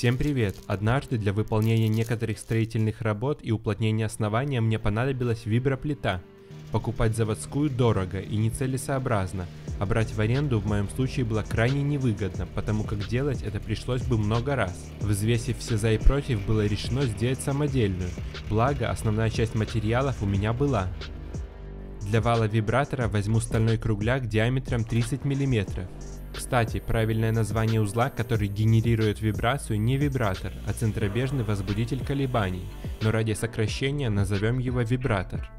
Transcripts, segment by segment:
Всем привет! Однажды для выполнения некоторых строительных работ и уплотнения основания мне понадобилась виброплита. Покупать заводскую дорого и нецелесообразно, а брать в аренду в моем случае было крайне невыгодно, потому как делать это пришлось бы много раз. Взвесив все за и против, было решено сделать самодельную, благо основная часть материалов у меня была. Для вала вибратора возьму стальной кругляк диаметром 30 мм. Кстати, правильное название узла, который генерирует вибрацию, не вибратор, а центробежный возбудитель колебаний, но ради сокращения назовем его вибратор.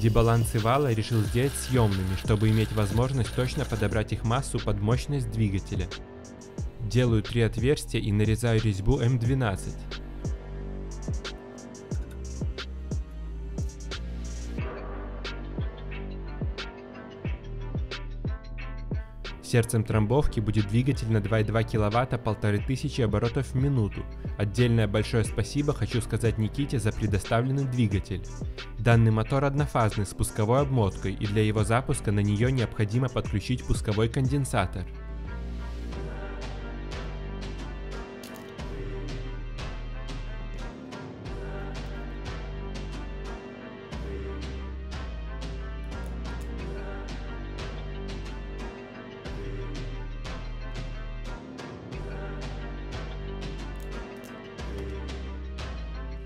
Дебалансы вала решил сделать съемными, чтобы иметь возможность точно подобрать их массу под мощность двигателя. Делаю 3 отверстия и нарезаю резьбу М12. Сердцем трамбовки будет двигатель на 2,2 кВт 1500 оборотов в минуту. Отдельное большое спасибо хочу сказать Никите за предоставленный двигатель. Данный мотор однофазный с пусковой обмоткой, и для его запуска на нее необходимо подключить пусковой конденсатор.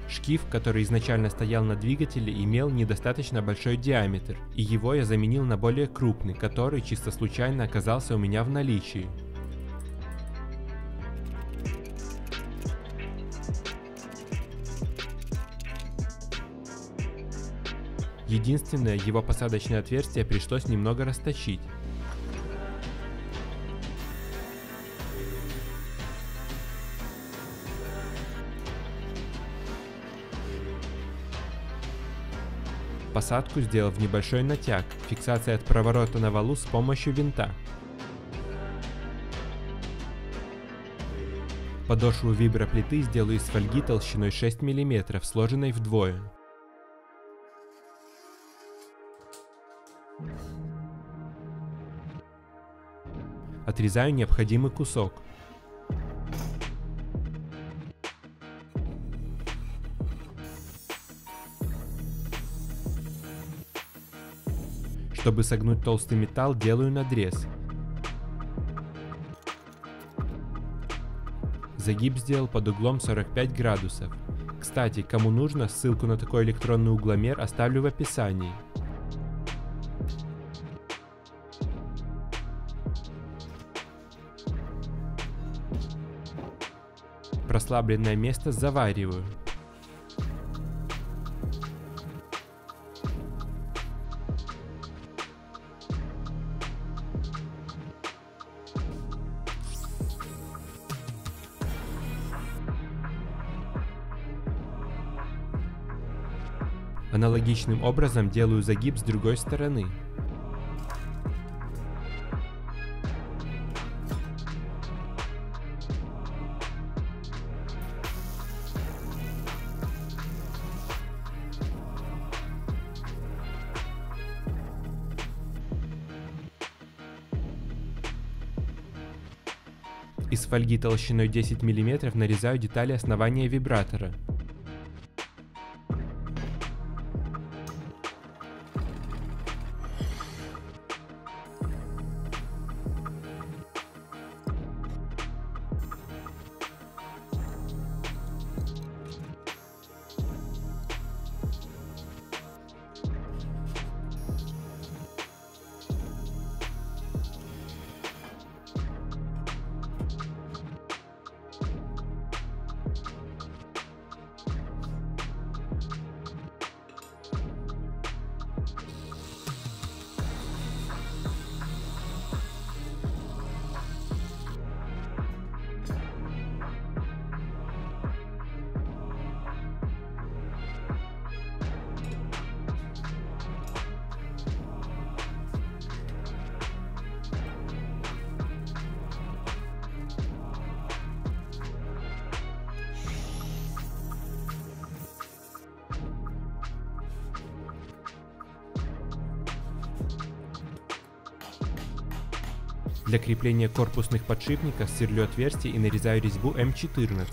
Шкив, который изначально стоял на двигателе, имел недостаточно большой диаметр, и его я заменил на более крупный, который чисто случайно оказался у меня в наличии. Единственное, его посадочное отверстие пришлось немного расточить. Посадку сделал в небольшой натяг, фиксация от проворота на валу с помощью винта. Подошву виброплиты сделаю из фольги толщиной 6 мм, сложенной вдвое. Отрезаю необходимый кусок. Чтобы согнуть толстый металл, делаю надрез. Загиб сделал под углом 45 градусов. Кстати, кому нужно, ссылку на такой электронный угломер оставлю в описании. Прослабленное место завариваю. Аналогичным образом делаю загиб с другой стороны. Из фольги толщиной 10 мм нарезаю детали основания вибратора. Для крепления корпусных подшипников сверлю отверстие и нарезаю резьбу М14.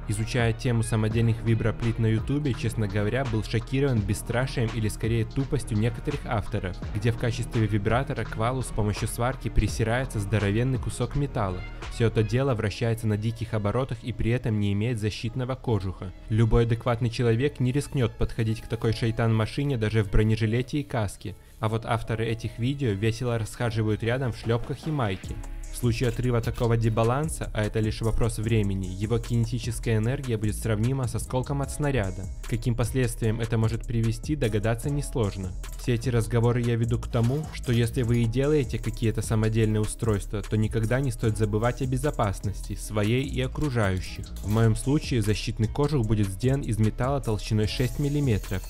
Изучая тему самодельных виброплит на ютубе, честно говоря, был шокирован бесстрашием или скорее тупостью некоторых авторов, где в качестве вибратора к валу с помощью сварки присирается здоровенный кусок металла. Все это дело вращается на диких оборотах и при этом не имеет защитного кожуха. Любой адекватный человек не рискнет подходить к такой шайтан-машине даже в бронежилете и каске, а вот авторы этих видео весело расхаживают рядом в шлепках и майке. В случае отрыва такого дебаланса, а это лишь вопрос времени, его кинетическая энергия будет сравнима с осколком от снаряда. Каким последствиям это может привести, догадаться несложно. Все эти разговоры я веду к тому, что если вы и делаете какие-то самодельные устройства, то никогда не стоит забывать о безопасности, своей и окружающих. В моем случае защитный кожух будет сделан из металла толщиной 6 мм.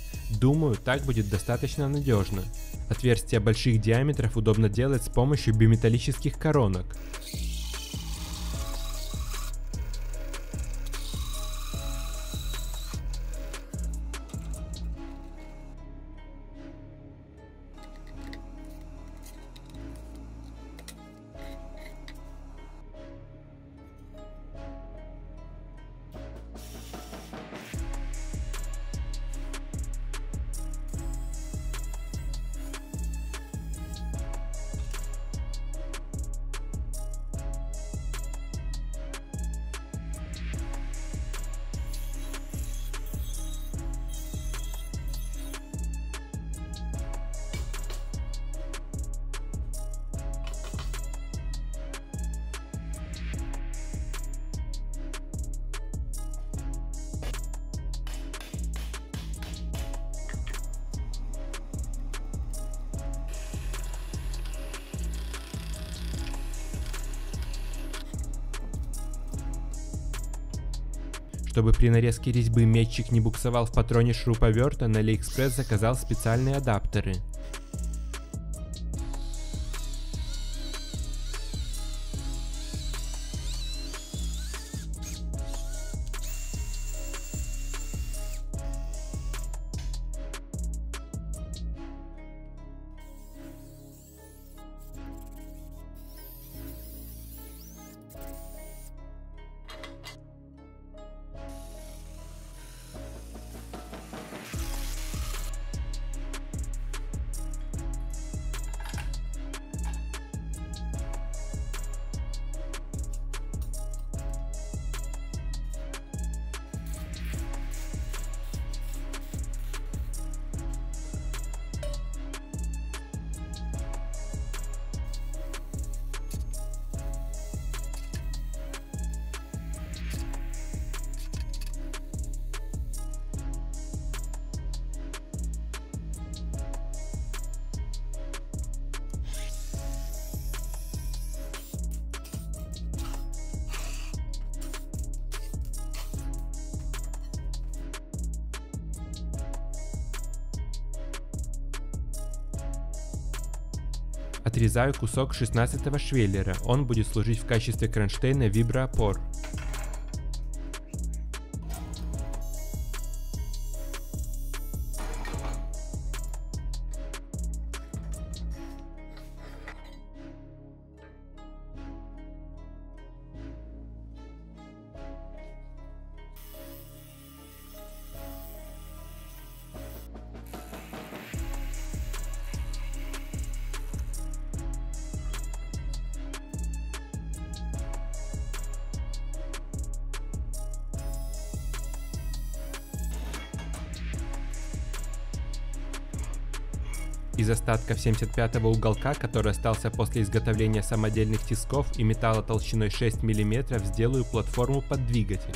Думаю, так будет достаточно надежно. Отверстия больших диаметров удобно делать с помощью биметаллических коронок. Чтобы при нарезке резьбы метчик не буксовал в патроне шуруповерта, на AliExpress заказал специальные адаптеры. Отрезаю кусок 16-го швеллера, он будет служить в качестве кронштейна виброопор. Из остатков 75-го уголка, который остался после изготовления самодельных тисков и металла толщиной 6 мм, сделаю платформу под двигатель.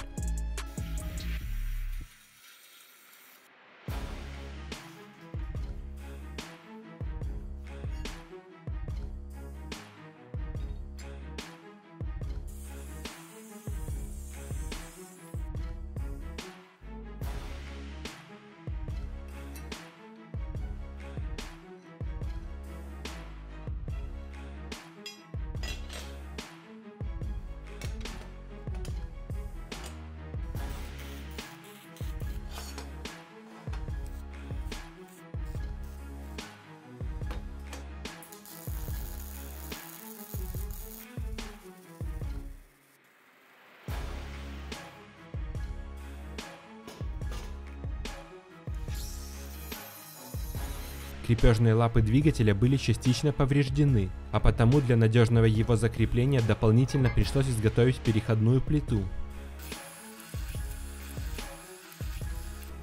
крепежные лапы двигателя были частично повреждены, а потому для надежного его закрепления дополнительно пришлось изготовить переходную плиту.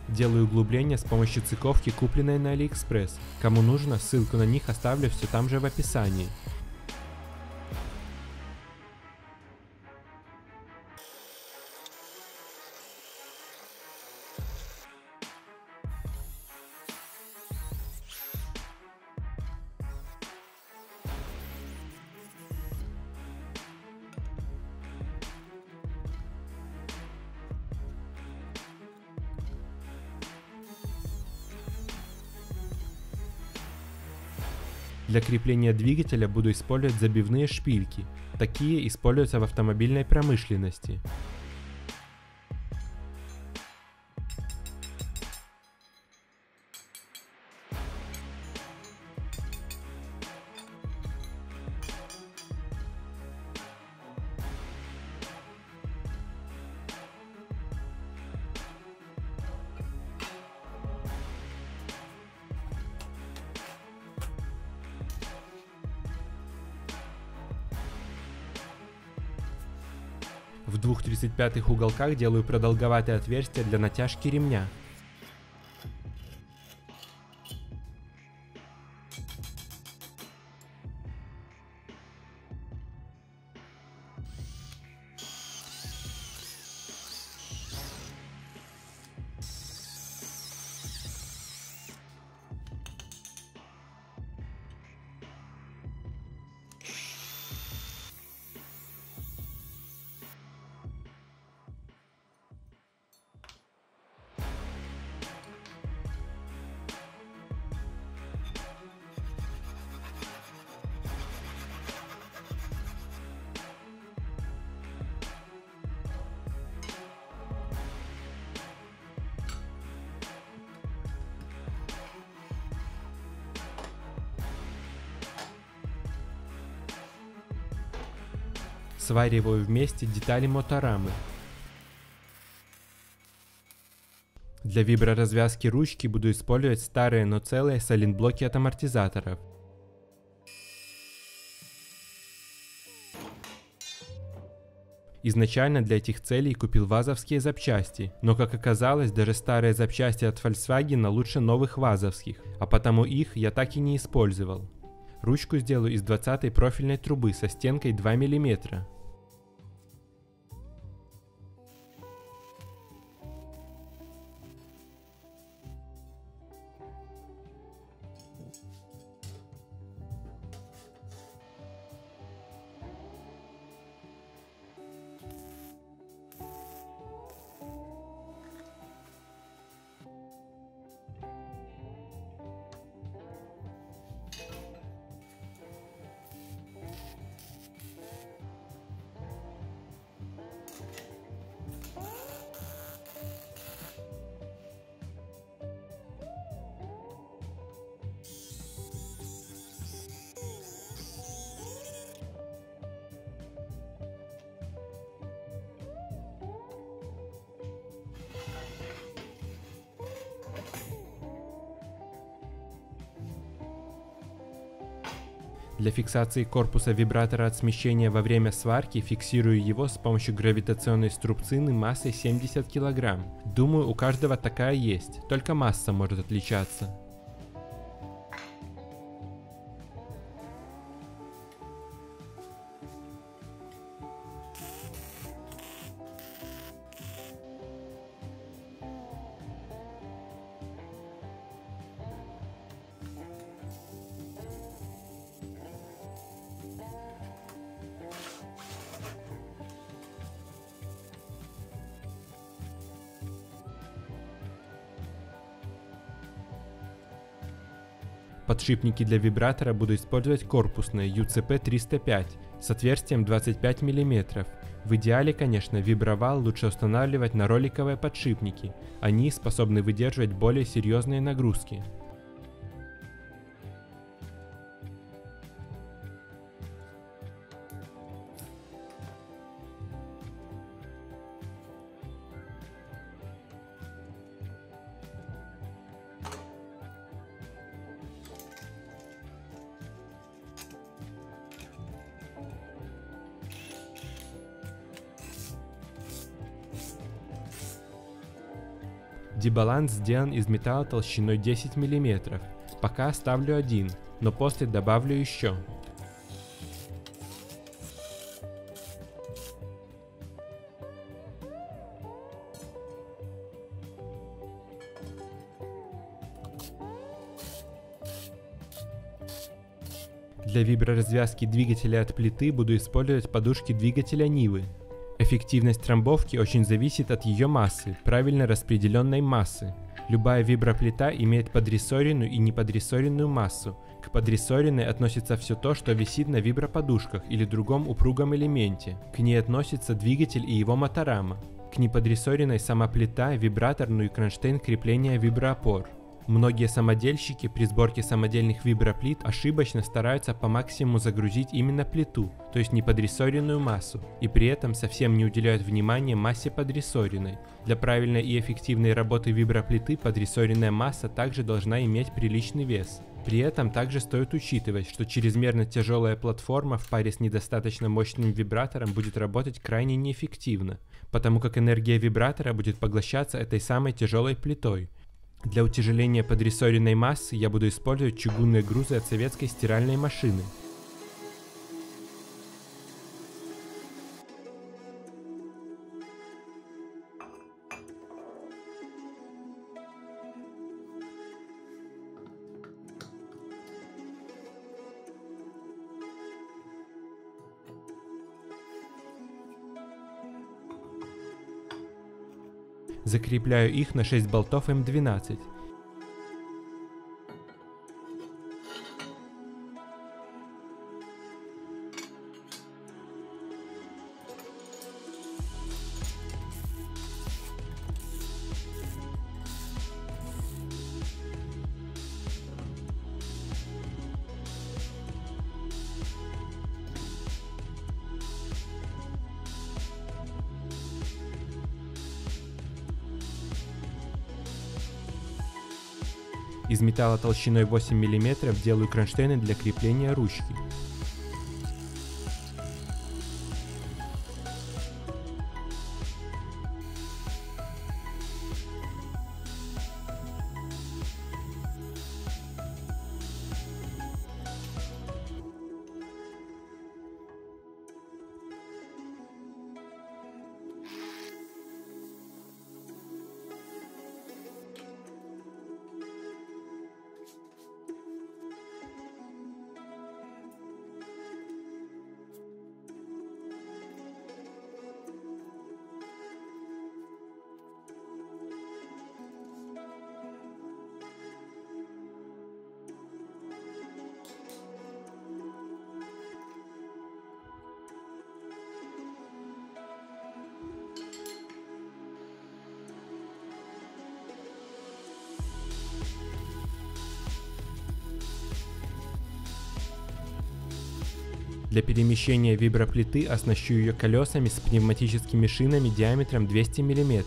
Делаю углубления с помощью цыковки, купленной на AliExpress. Кому нужно, ссылку на них оставлю все там же в описании. Для крепления двигателя буду использовать забивные шпильки. Такие используются в автомобильной промышленности. В двух 35-х уголках делаю продолговатые отверстия для натяжки ремня. Свариваю вместе детали моторамы. Для виброразвязки ручки буду использовать старые, но целые сайлентблоки от амортизаторов. Изначально для этих целей купил вазовские запчасти, но как оказалось, даже старые запчасти от Volkswagen лучше новых вазовских, а потому их я так и не использовал. Ручку сделаю из 20-й профильной трубы со стенкой 2 мм. Для фиксации корпуса вибратора от смещения во время сварки фиксирую его с помощью гравитационной струбцины массой 70 кг. Думаю, у каждого такая есть, только масса может отличаться. Подшипники для вибратора буду использовать корпусные UCP 305 с отверстием 25 мм. В идеале, конечно, вибровал лучше устанавливать на роликовые подшипники. Они способны выдерживать более серьезные нагрузки. Дебаланс сделан из металла толщиной 10 мм. Пока оставлю один, но после добавлю еще. Для виброразвязки двигателя от плиты буду использовать подушки двигателя Нивы. Эффективность трамбовки очень зависит от ее массы, правильно распределенной массы. Любая виброплита имеет подрессоренную и неподрессоренную массу. К подрессоренной относится все то, что висит на виброподушках или другом упругом элементе. К ней относится двигатель и его моторама. К неподрессоренной сама плита, вибратор, ну и кронштейн крепления виброопор. Многие самодельщики при сборке самодельных виброплит ошибочно стараются по максимуму загрузить именно плиту, то есть неподрессоренную массу, и при этом совсем не уделяют внимания массе подрессоренной. Для правильной и эффективной работы виброплиты подрессоренная масса также должна иметь приличный вес. При этом также стоит учитывать, что чрезмерно тяжелая платформа в паре с недостаточно мощным вибратором будет работать крайне неэффективно, потому как энергия вибратора будет поглощаться этой самой тяжелой плитой. Для утяжеления подрессоренной массы я буду использовать чугунные грузы от советской стиральной машины. Закрепляю их на 6 болтов М12. Из металла толщиной 8 мм делаю кронштейны для крепления ручки. Для перемещения виброплиты оснащу ее колесами с пневматическими шинами диаметром 200 мм.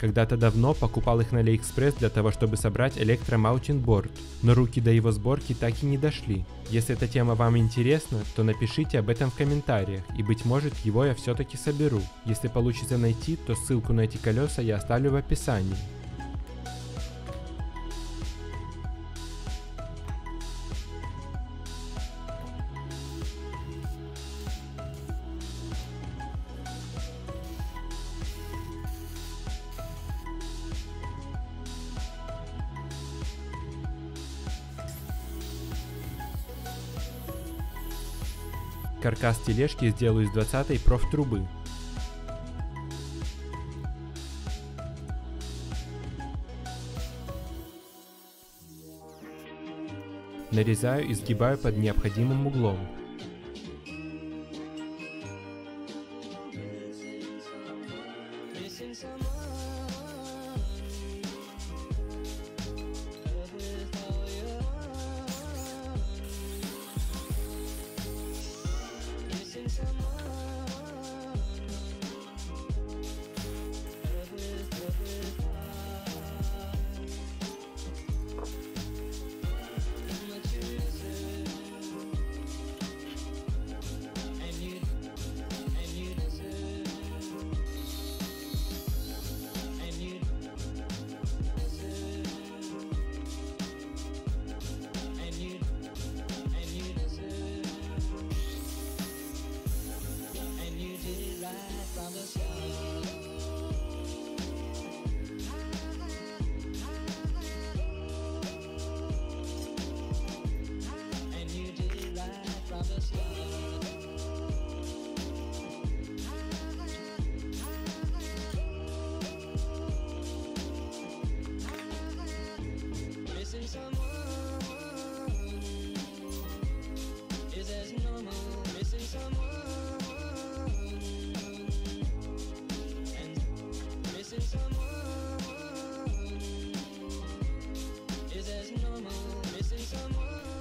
Когда-то давно покупал их на AliExpress для того, чтобы собрать электромаунтинг-борд, но руки до его сборки так и не дошли. Если эта тема вам интересна, то напишите об этом в комментариях, и быть может его я все-таки соберу. Если получится найти, то ссылку на эти колеса я оставлю в описании. Каркас тележки сделаю из 20-й профтрубы. Нарезаю и сгибаю под необходимым углом.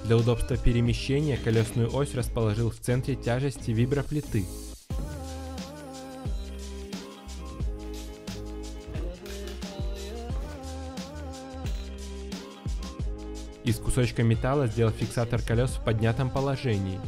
Для удобства перемещения колесную ось расположил в центре тяжести виброплиты. Из кусочка металла сделал фиксатор колес в поднятом положении.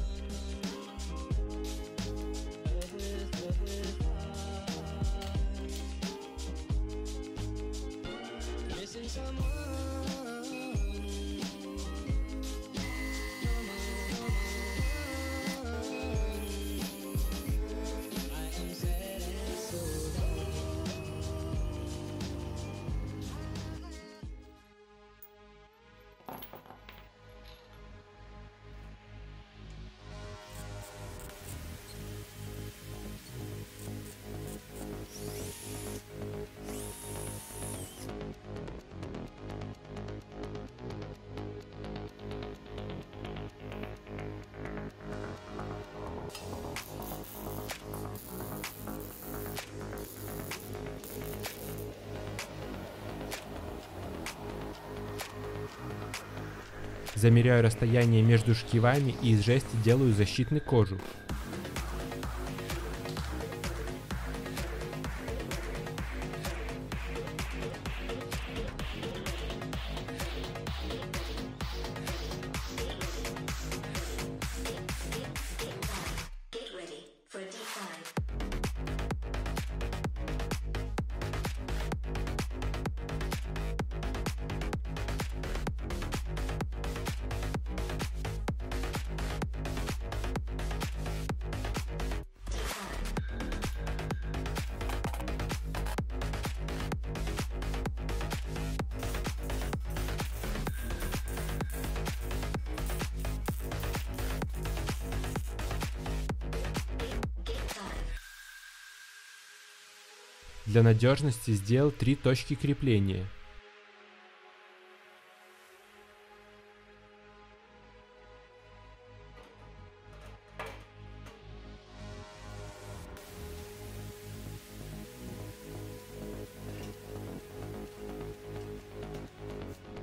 Замеряю расстояние между шкивами и из жести делаю защитный кожух. Для надежности сделал 3 точки крепления.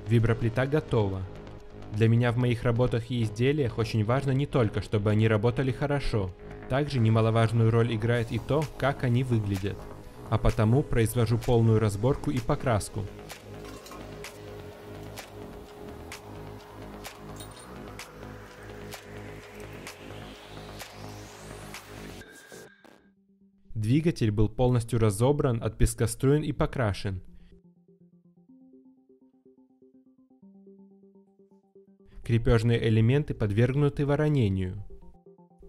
Виброплита готова. Для меня в моих работах и изделиях очень важно не только, чтобы они работали хорошо, также немаловажную роль играет и то, как они выглядят. А потому произвожу полную разборку и покраску. Двигатель был полностью разобран, отпескоструен и покрашен. Крепежные элементы подвергнуты воронению.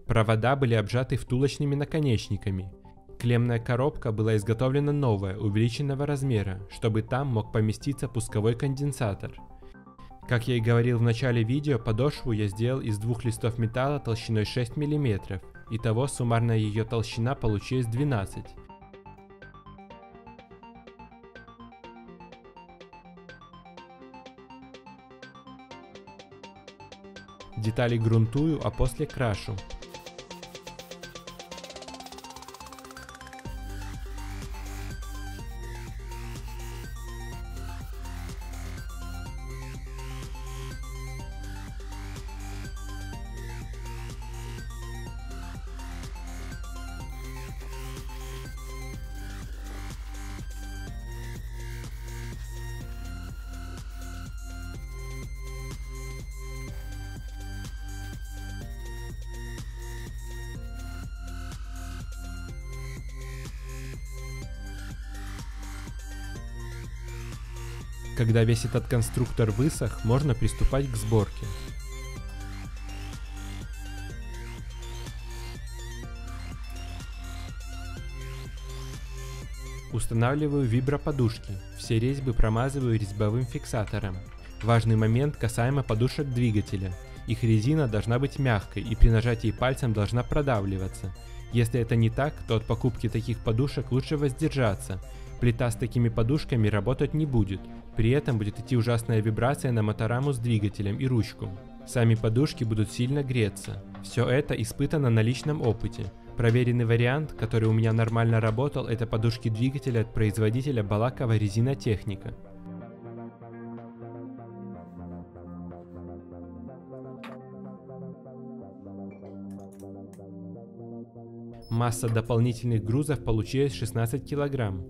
Провода были обжаты втулочными наконечниками. Клеммная коробка была изготовлена новая, увеличенного размера, чтобы там мог поместиться пусковой конденсатор. Как я и говорил в начале видео, подошву я сделал из 2 листов металла толщиной 6 мм. Итого суммарная ее толщина получилась 12. Детали грунтую, а после крашу. Когда весь этот конструктор высох, можно приступать к сборке. Устанавливаю виброподушки. Все резьбы промазываю резьбовым фиксатором. Важный момент касаемо подушек двигателя. Их резина должна быть мягкой и при нажатии пальцем должна продавливаться. Если это не так, то от покупки таких подушек лучше воздержаться. Плита с такими подушками работать не будет, при этом будет идти ужасная вибрация на мотораму с двигателем и ручку. Сами подушки будут сильно греться. Все это испытано на личном опыте. Проверенный вариант, который у меня нормально работал, это подушки двигателя от производителя Балакова Резинотехника. Масса дополнительных грузов получилась 16 килограмм.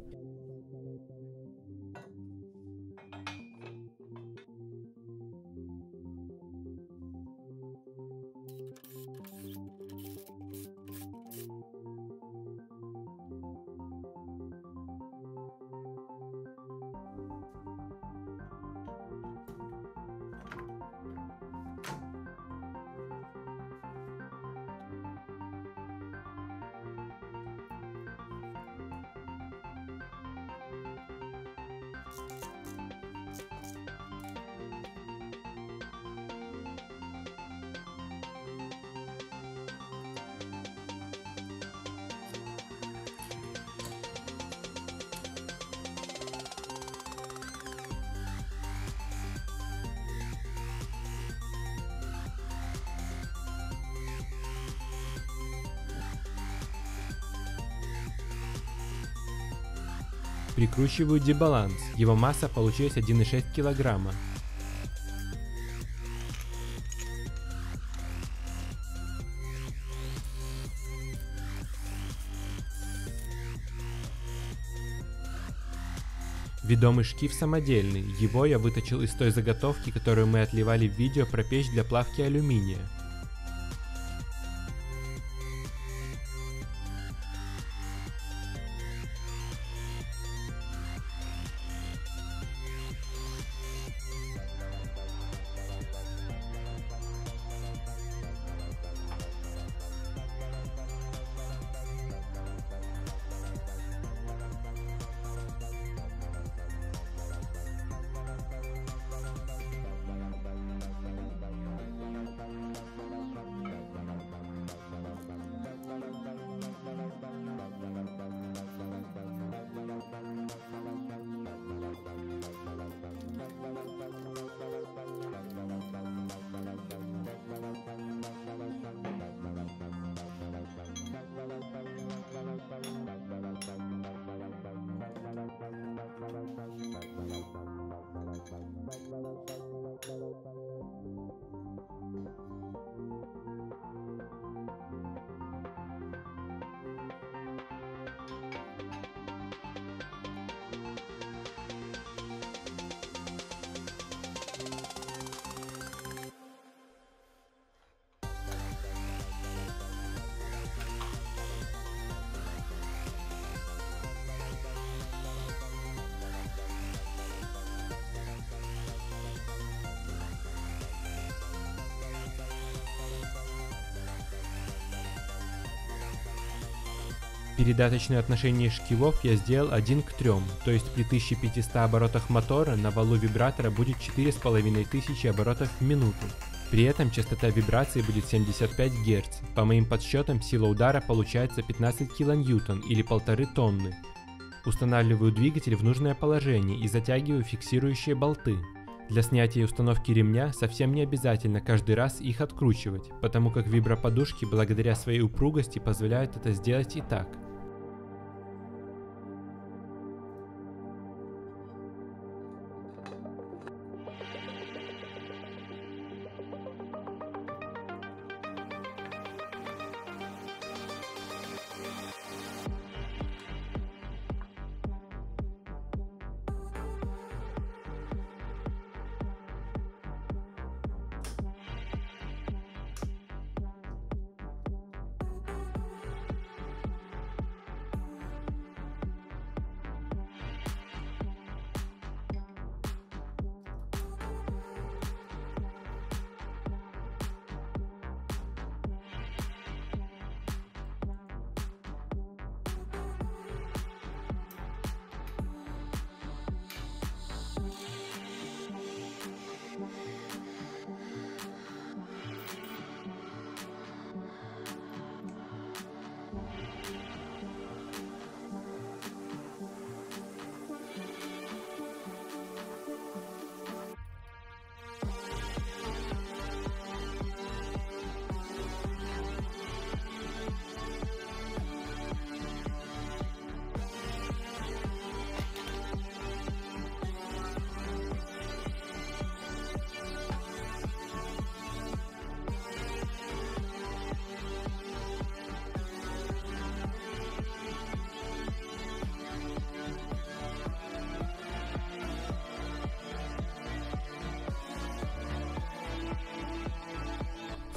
Прикручиваю дебаланс, его масса получилась 1,6 килограмма. Ведомый шкив самодельный, его я выточил из той заготовки, которую мы отливали в видео про печь для плавки алюминия. Передаточное отношение шкивов я сделал 1 к 3, то есть при 1500 оборотах мотора на валу вибратора будет 4500 оборотов в минуту. При этом частота вибрации будет 75 Гц. По моим подсчетам сила удара получается 15 кН или 1,5 тонны. Устанавливаю двигатель в нужное положение и затягиваю фиксирующие болты. Для снятия и установки ремня совсем не обязательно каждый раз их откручивать, потому как виброподушки благодаря своей упругости позволяют это сделать и так.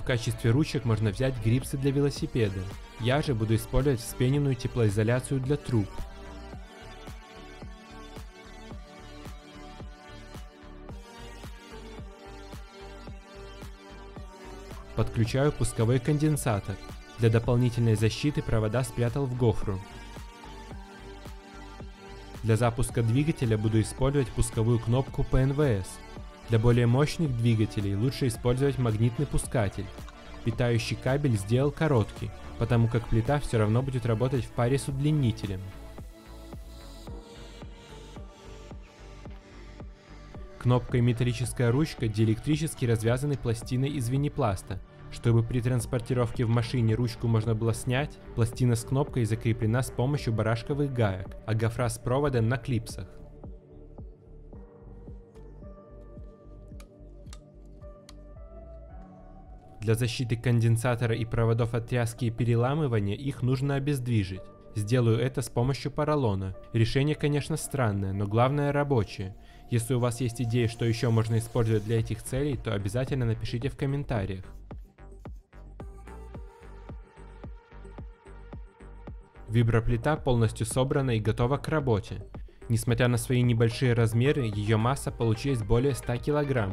В качестве ручек можно взять грипсы для велосипеда. Я же буду использовать вспененную теплоизоляцию для труб. Подключаю пусковой конденсатор. Для дополнительной защиты провода спрятал в гофру. Для запуска двигателя буду использовать пусковую кнопку ПНВС. Для более мощных двигателей лучше использовать магнитный пускатель. Питающий кабель сделал короткий, потому как плита все равно будет работать в паре с удлинителем. Кнопка и металлическая ручка диэлектрически развязаны пластиной из винипласта. Чтобы при транспортировке в машине ручку можно было снять, пластина с кнопкой закреплена с помощью барашковых гаек, а гофра с проводом на клипсах. Для защиты конденсатора и проводов от тряски и переламывания их нужно обездвижить. Сделаю это с помощью поролона. Решение, конечно, странное, но главное рабочее. Если у вас есть идеи, что еще можно использовать для этих целей, то обязательно напишите в комментариях. Виброплита полностью собрана и готова к работе. Несмотря на свои небольшие размеры, ее масса получилась более 100 кг.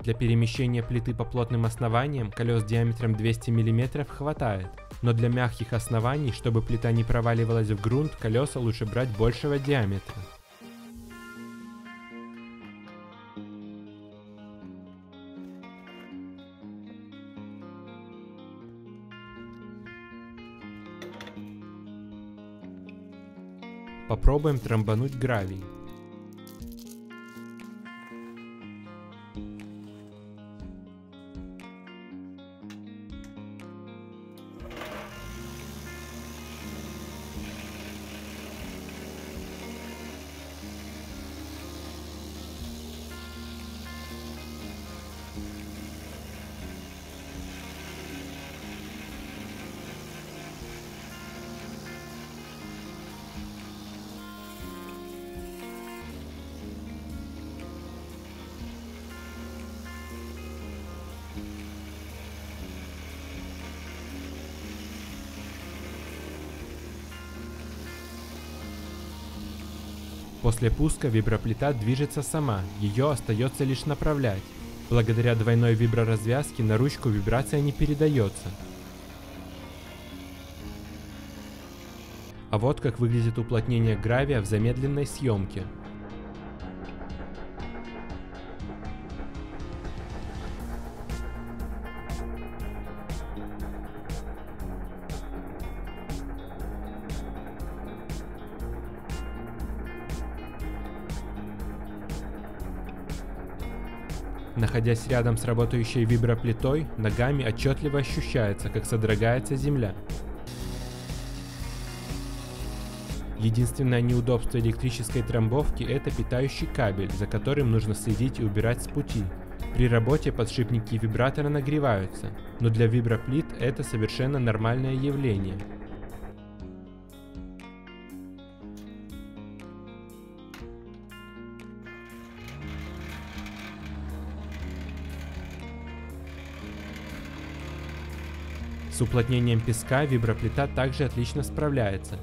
Для перемещения плиты по плотным основаниям колес диаметром 200 мм хватает, но для мягких оснований, чтобы плита не проваливалась в грунт, колеса лучше брать большего диаметра. Попробуем трамбануть гравий. После пуска виброплита движется сама, ее остается лишь направлять. Благодаря двойной виброразвязке на ручку вибрация не передается. А вот как выглядит уплотнение гравия в замедленной съемке. Находясь рядом с работающей виброплитой, ногами отчетливо ощущается, как содрогается земля. Единственное неудобство электрической трамбовки – это питающий кабель, за которым нужно следить и убирать с пути. При работе подшипники вибратора нагреваются, но для виброплит это совершенно нормальное явление. С уплотнением песка виброплита также отлично справляется.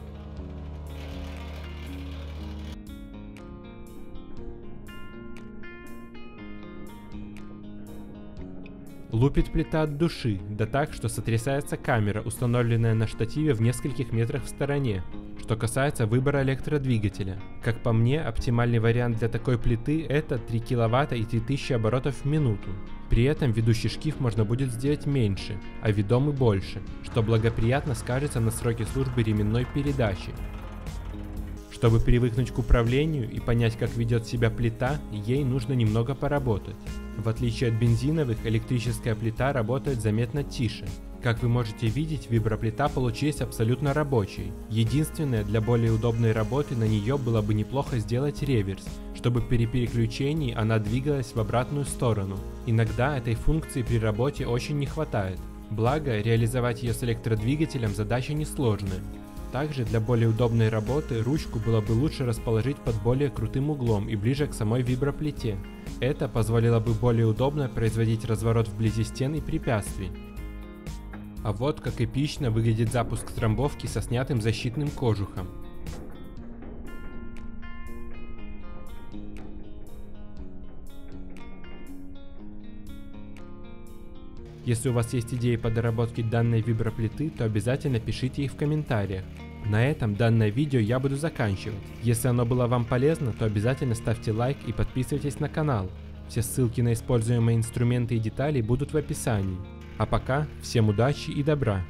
Лупит плита от души, да так, что сотрясается камера, установленная на штативе в нескольких метрах в стороне. Что касается выбора электродвигателя. Как по мне, оптимальный вариант для такой плиты это 3 кВт и 3000 оборотов в минуту. При этом ведущий шкив можно будет сделать меньше, а ведомый больше, что благоприятно скажется на сроке службы ременной передачи. Чтобы привыкнуть к управлению и понять, как ведет себя плита, ей нужно немного поработать. В отличие от бензиновых, электрическая плита работает заметно тише. Как вы можете видеть, виброплита получилась абсолютно рабочей. Единственное, для более удобной работы на нее было бы неплохо сделать реверс, чтобы при переключении она двигалась в обратную сторону. Иногда этой функции при работе очень не хватает. Благо, реализовать ее с электродвигателем задача несложная. Также для более удобной работы ручку было бы лучше расположить под более крутым углом и ближе к самой виброплите. Это позволило бы более удобно производить разворот вблизи стен и препятствий. А вот как эпично выглядит запуск трамбовки со снятым защитным кожухом. Если у вас есть идеи по доработке данной виброплиты, то обязательно пишите их в комментариях. На этом данное видео я буду заканчивать. Если оно было вам полезно, то обязательно ставьте лайк и подписывайтесь на канал. Все ссылки на используемые инструменты и детали будут в описании. А пока, всем удачи и добра!